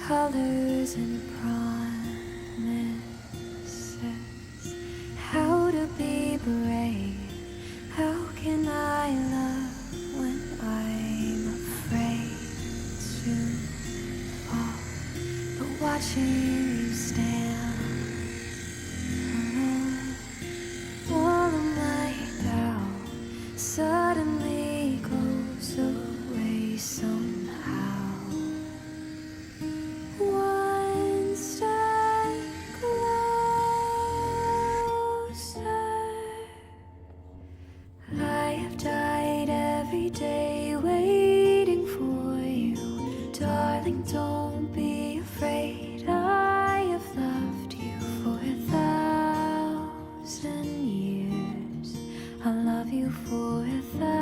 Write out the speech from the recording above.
colors and promises. How to be brave? How can I love when I'm afraid to fall? But watching you stand alone, all of my doubt suddenly goes away somehow. One step closer. I have died every day waiting for you. Darling, don't be afraid.